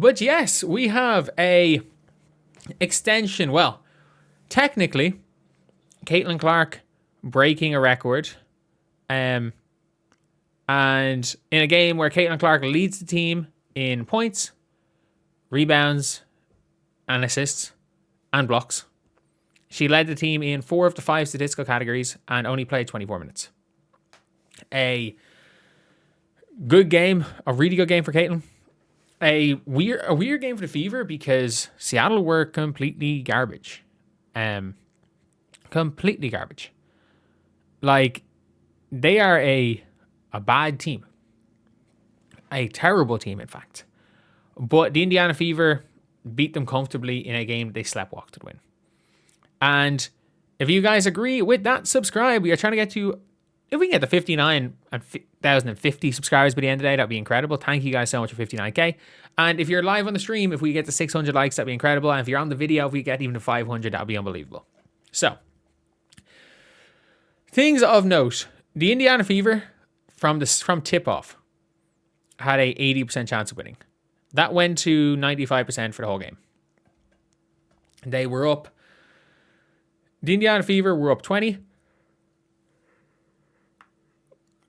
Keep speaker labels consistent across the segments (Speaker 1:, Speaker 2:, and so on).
Speaker 1: But yes, we have a extension. Well, technically, Caitlin Clark breaking a record. And in a game where Caitlin Clark leads the team in points, rebounds, and assists, and blocks. She led the team in 4 of the 5 statistical categories and only played 24 minutes. A good game, a really good game for Caitlin. A weird game for the Fever because Seattle were completely garbage. Completely garbage. Like, they are a bad team. A terrible team, in fact. But the Indiana Fever beat them comfortably in a game they sleptwalked to win. And if you guys agree with that, subscribe. We are trying to get to, if we can get to 59,050 subscribers by the end of the day, that'd be incredible. Thank you guys so much for 59k. And if you're live on the stream, if we get to 600 likes, that'd be incredible. And if you're on the video, if we get even to 500, that'd be unbelievable. So, things of note: the Indiana Fever from tip-off had a 80% chance of winning. That went to 95% for the whole game. They were up. The Indiana Fever were up 20.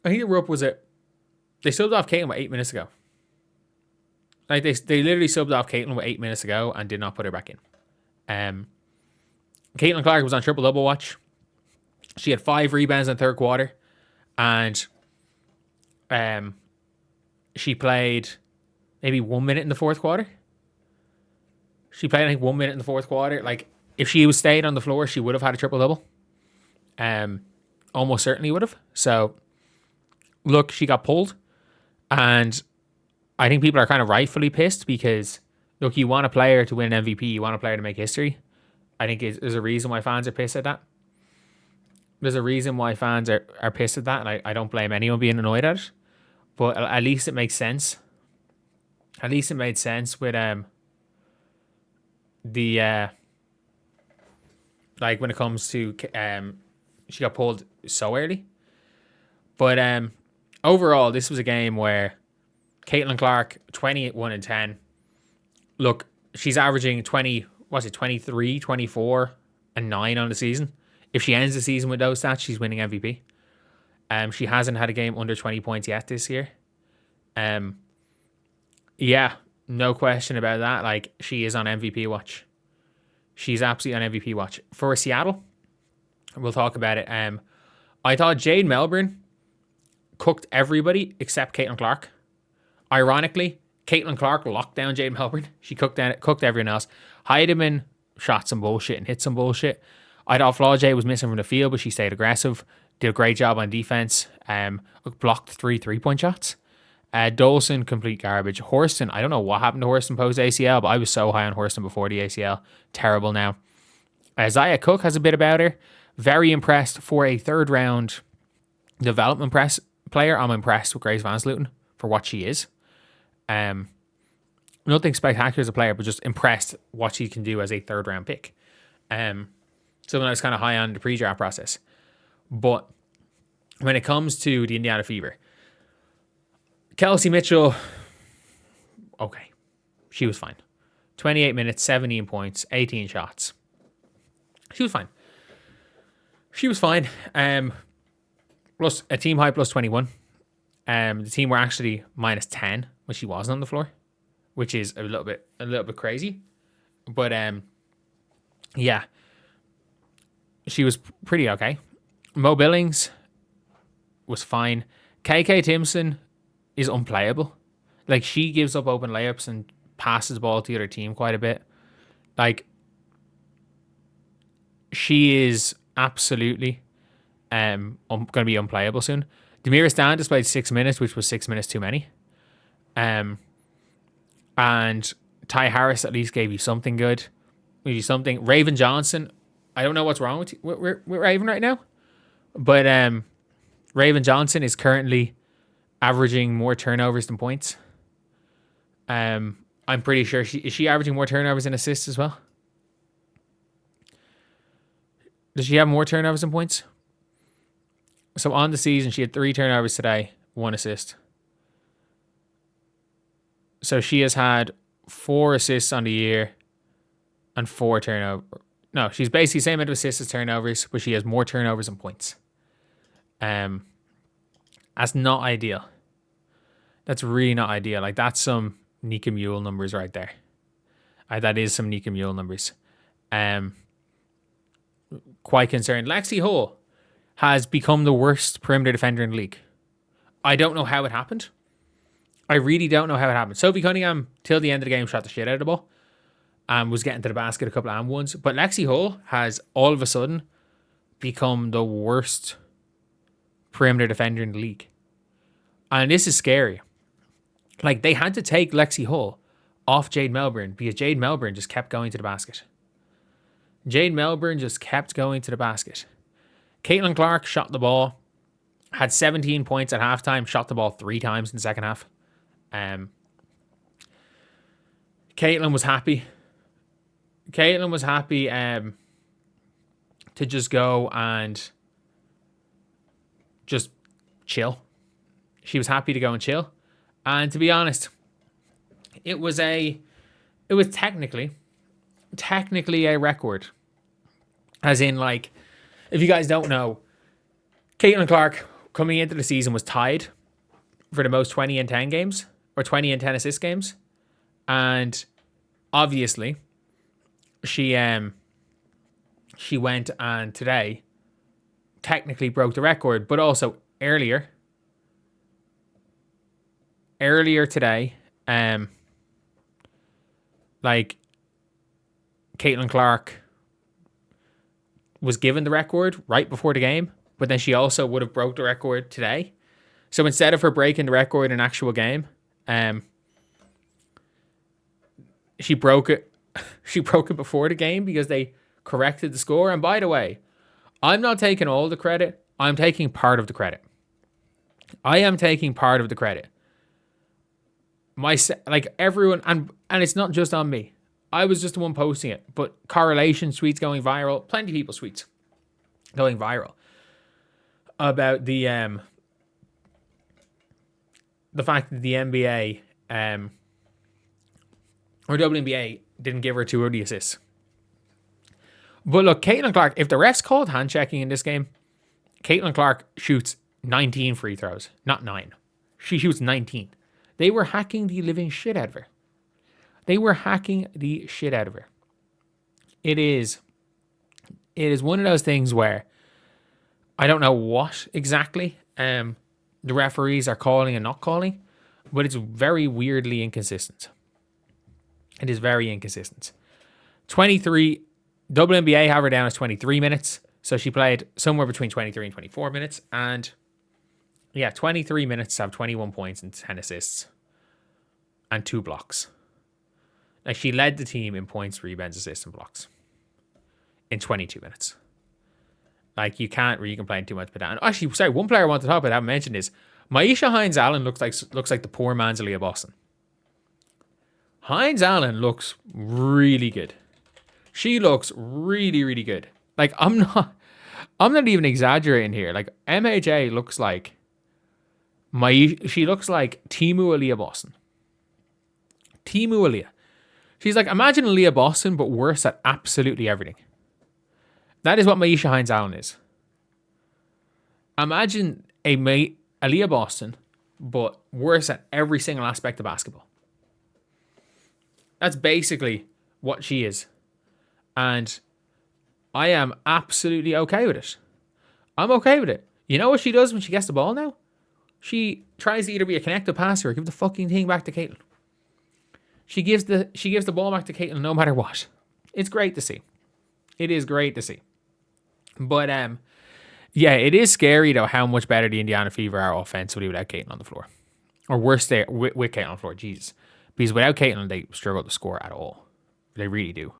Speaker 1: I think they were up, they subbed off Caitlin with 8 minutes ago. Like, they literally subbed off Caitlin with 8 minutes ago and did not put her back in. Caitlin Clark was on triple-double watch. She had 5 rebounds in the third quarter. And she played maybe 1 minute in the fourth quarter. She played, I think, 1 minute in the fourth quarter. Like, if she was stayed on the floor, she would have had a triple-double. Almost certainly would have. So, look, she got pulled. And I think people are kind of rightfully pissed because, look, you want a player to win an MVP. You want a player to make history. I think there's a reason why fans are pissed at that. There's a reason why fans are pissed at that. And I don't blame anyone being annoyed at it. But at least it makes sense. At least it made sense with like when it comes to she got pulled so early. But overall, this was a game where Caitlin Clark, 21 and 10. Look, she's averaging 23, 24 and 9 on the season. If she ends the season with those stats, she's winning MVP. She hasn't had a game under 20 points yet this year. Yeah, no question about that. Like, she is on MVP watch. She's absolutely on MVP watch. For Seattle, we'll talk about it. I thought Jade Melbourne cooked everybody except Caitlin Clark. Ironically, Caitlin Clark locked down Jade Melbourne. She cooked everyone else. Heidemann shot some bullshit and hit some bullshit. I thought Flau'jae was missing from the field, but she stayed aggressive. Did a great job on defense. Blocked 3 3-point shots. Dolson, complete garbage. Horston, I don't know what happened to Horston post ACL, but I was so high on Horston before the ACL. Terrible now. Zia Cook has a bit about her. Very impressed for a third round development player. I'm impressed with Grace VanSlooten for what she is. Nothing spectacular as a player, but just impressed what she can do as a third round pick. Someone I was kind of high on the pre-draft process. But when it comes to the Indiana Fever, Kelsey Mitchell, okay, she was fine. 28 minutes, 17 points, 18 shots. She was fine. Plus a team high plus 21. The team were actually minus 10 when she wasn't on the floor, which is a little bit crazy. But yeah, she was pretty okay. Mo Billings was fine. KK Timpson is unplayable. Like, she gives up open layups and passes the ball to the other team quite a bit. Like, she is absolutely going to be unplayable soon. Damiris Dandis played 6 minutes, which was 6 minutes too many. And Ty Harris at least gave you something good. Gave you something. Raven Johnson, I don't know what's wrong with Raven right now, but Raven Johnson is currently averaging more turnovers than points. I'm pretty sure she averaging more turnovers than assists as well. Does she have more turnovers than points? So on the season, she had 3 turnovers today, 1 assist. So she has had 4 assists on the year and 4 turnovers. No, she's basically the same amount of assists as turnovers, but she has more turnovers than points. That's not ideal. That's really not ideal. Like, that's some Nika Mule numbers right there. That is some Nika Mule numbers. Quite concerned. Lexi Hull has become the worst perimeter defender in the league. I don't know how it happened. I really don't know how it happened. Sophie Cunningham, till the end of the game, shot the shit out of the ball and was getting to the basket a couple of and-ones. But Lexi Hull has all of a sudden become the worst perimeter defender in the league. And this is scary. Like, they had to take Lexi Hull off Jade Melbourne because Jade Melbourne just kept going to the basket. Jade Melbourne just kept going to the basket. Caitlin Clark shot the ball, had 17 points at halftime, shot the ball 3 times in the second half. Caitlin was happy. Caitlin was happy to just go and just chill. She was happy to go and chill. And to be honest, it was technically a record. As in, like, if you guys don't know, Caitlin Clark coming into the season was tied for the most 20 and 10 games, or 20 and 10 assist games. And obviously, she went and today technically broke the record, but also earlier today, like, Caitlin Clark was given the record right before the game, but then she also would have broke the record today. So instead of her breaking the record in an actual game, she broke it. She broke it before the game because they corrected the score. And by the way, I'm not taking all the credit. I'm taking part of the credit. I am taking part of the credit. Everyone, and it's not just on me. I was just the one posting it, but correlation tweets going viral. Plenty of people's tweets going viral about the fact that the NBA or WNBA didn't give her 2 early assists. But look, Caitlin Clark, if the refs called hand checking in this game, Caitlin Clark shoots 19 free throws, not 9. She shoots 19. They were hacking the living shit out of her. It is one of those things where I don't know what exactly the referees are calling and not calling, but it's very weirdly inconsistent. It is very inconsistent. 23, WNBA have her down as 23 minutes, so she played somewhere between 23 and 24 minutes, and yeah, 23 minutes to have 21 points and 10 assists and 2 blocks. Like, she led the team in points, rebounds, assists, and blocks in 22 minutes. Like, you can't really complain too much about that. And actually, sorry, one player I want to talk about I haven't mentioned is Maisha Hines-Allen looks like the poor man's Aaliyah Boston. Hines-Allen looks really good. She looks really, really good. Like, I'm not even exaggerating here. Like, MHA looks like she looks like Timu Aaliyah Boston. Timu Aaliyah. She's like, imagine Aaliyah Boston, but worse at absolutely everything. That is what Maisha Hines-Allen is. Imagine Aaliyah Boston, but worse at every single aspect of basketball. That's basically what she is. And I am absolutely okay with it. I'm okay with it. You know what she does when she gets the ball now? She tries to either be a connected passer or give the fucking thing back to Caitlin. She gives the ball back to Caitlin no matter what. It's great to see. It is great to see. But yeah, it is scary though how much better the Indiana Fever are offensively without Caitlin on the floor. Or worse, with Caitlin on the floor. Jesus. Because without Caitlin, they struggle to score at all. They really do.